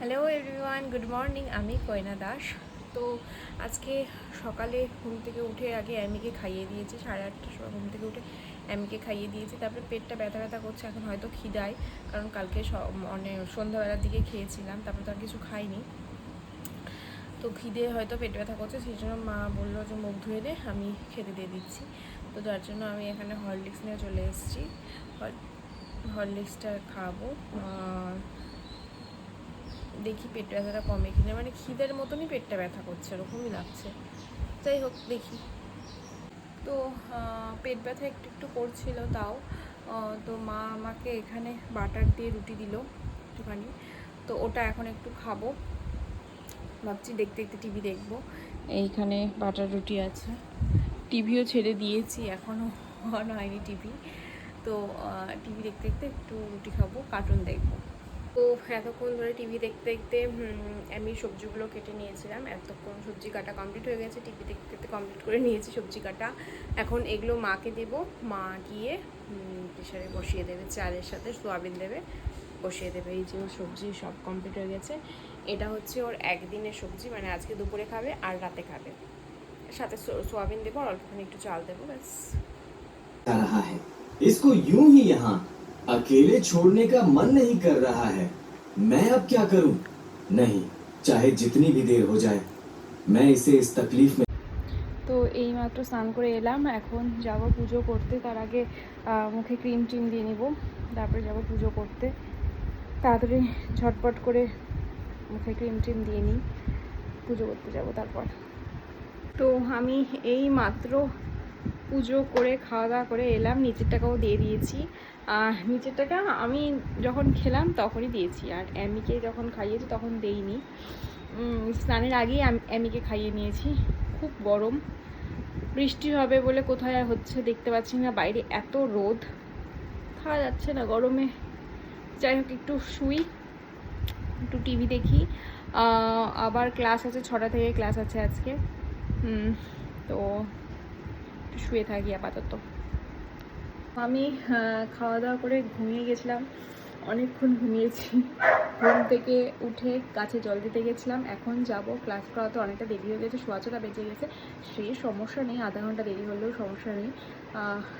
Hello everyone, good morning. আমি কয়না দাস। তো আজকে সকালে ঘুম থেকে উঠে আগে অ্যামিকে খাইয়ে দিয়েছি, 8:30টার সময় ঘুম থেকে উঠে অ্যামিকে খাইয়ে দিয়েছি। তারপরে পেটটা ব্যথা ব্যথা করছে, এখন হয়তো খিদায়, কারণ কালকে সন্ধ্যাবেলার দিকে খেয়েছিলাম, তারপরে তো আর কিছু খাইনি। তো খিদে হয়তো পেট ব্যথা করছে, সেই জন্য মা বললো যে মুখ ধুয়ে দে, আমি খেতে দিয়ে দিচ্ছি। তো তার জন্য আমি এখানে হরলিক্স নিয়ে চলে এসেছি। হরলিক্সটা খাবো, দেখি পেট ব্যথাটা কমে কিনা। মানে খিদের মতনই পেটটা ব্যথা করছে, এরকমই লাগছে। যাই হোক, দেখি। তো পেট ব্যথা একটু একটু করছিল, তাও তো মা আমাকে এখানে বাটার দিয়ে রুটি দিল একটুখানি, তো ওটা এখন একটু খাবো ভাবছি। দেখতে দেখতে টিভি দেখবো। এইখানে বাটার রুটি আছে, টিভিও ছেড়ে দিয়েছি, এখনও অন হয়নি টিভি। তো টিভি দেখতে দেখতে একটু রুটি খাবো, কার্টুন দেখবো। তো এতক্ষণ ধরে টিভি দেখতে দেখতে আমি সবজিগুলো কেটে নিয়েছিলাম। এতক্ষণ সবজি কাটা কমপ্লিট হয়ে গেছে, টিভি দেখতে দেখতে কমপ্লিট করে নিয়েছি সবজি কাটা। এখন এগুলো মাকে দেবো, মা গিয়ে প্রেশারে বসিয়ে দেবে, চালের সাথে সোয়াবিন দেবে, বসিয়ে দেবে। এই যে ওর সবজি সব কমপ্লিট হয়ে গেছে। এটা হচ্ছে ওর একদিনের সবজি, মানে আজকে দুপুরে খাবে আর রাতে খাবে। সাথে সোয়াবিন দেবো আর অল্পখানি একটু চাল দেবো, ব্যাস। रहा है इसको यूं ही यहाँ अकेले छोड़ने का मन नहीं कर रहा है। मैं अब क्या करूं? नहीं, चाहे जितनी भी देर हो जाए मैं इसे इस तकलीफ में। তো এইমাত্র স্নান করে এলাম, এখন যাব পুজো করতে। তার আগে মুখে ক্রিম টিম দিয়ে নিব, তারপরে যাব পুজো করতে। তাড়াতাড়ি ঝটপট করে মুখে ক্রিম টিম দিয়ে নিই, পুজো করতে যাব তারপর। তো আমি এই মাত্র পুজো করে খাওয়া দাওয়া করে এলাম, নিচের টাকাও দিয়ে দিয়েছি। নিচের টাকা আমি যখন খেলাম তখনই দিয়েছি, আর অ্যামিকে যখন খাইয়েছি তখন দেইনি। স্নানের আগেই অ্যামিকে খাইয়ে নিয়েছি। খুব গরম, বৃষ্টি হবে বলে কোথায় আর হচ্ছে দেখতে পাচ্ছি না, বাইরে এত রোদ, থাকা যাচ্ছে না গরমে। যাই হোক, একটু শুই, একটু টিভি দেখি। আবার ক্লাস আছে, 6টা থেকে ক্লাস আছে আজকে। তো একটু শুয়ে থাকি আপাতত। আমি খাওয়া দাওয়া করে ঘুমিয়ে গেছিলাম, অনেকক্ষণ ঘুমিয়েছি। ঘুম থেকে উঠে গাছে জল দিতে গেছিলাম, এখন যাব। ক্লাস করাতে অনেকটা দেরি হয়ে গেছে, 6:15 বেজে গেছে। সে সমস্যা নেই, আধা ঘন্টা দেরি হলেও সমস্যা নেই,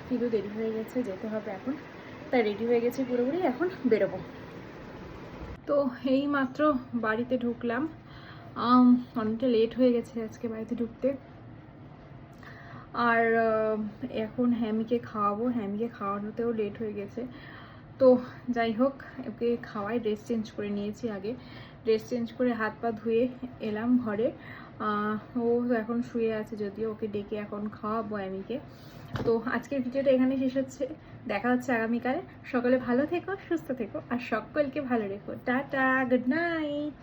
কিন্তু দেরি হয়ে গেছে, যেতে হবে এখন। তাই রেডি হয়ে গেছি পুরোপুরি, এখন বেরোবো। তো এই মাত্র বাড়িতে ঢুকলাম, অনেকটা লেট হয়ে গেছে আজকে বাড়িতে ঢুকতে। আর এখন হ্যামিকে খাওয়াবো, হ্যামিকে খাওয়ানোতেও লেট হয়ে গেছে। তো যাই হোক, ওকে খাওয়াই, ড্রেস চেঞ্জ করে নিয়েছি আগে। ড্রেস চেঞ্জ করে হাত পা ধুয়ে এলাম ঘরে। ও এখন শুয়ে আছে, যদিও ওকে ডেকে এখন খাওয়াবো অ্যামিকে। তো আজকের ভিডিওটা এখানে শেষ হচ্ছে, দেখা হচ্ছে আগামীকালে। সকলে ভালো থেকো, সুস্থ থেকো, আর সকলকে ভালো রেখো। Tata, good night.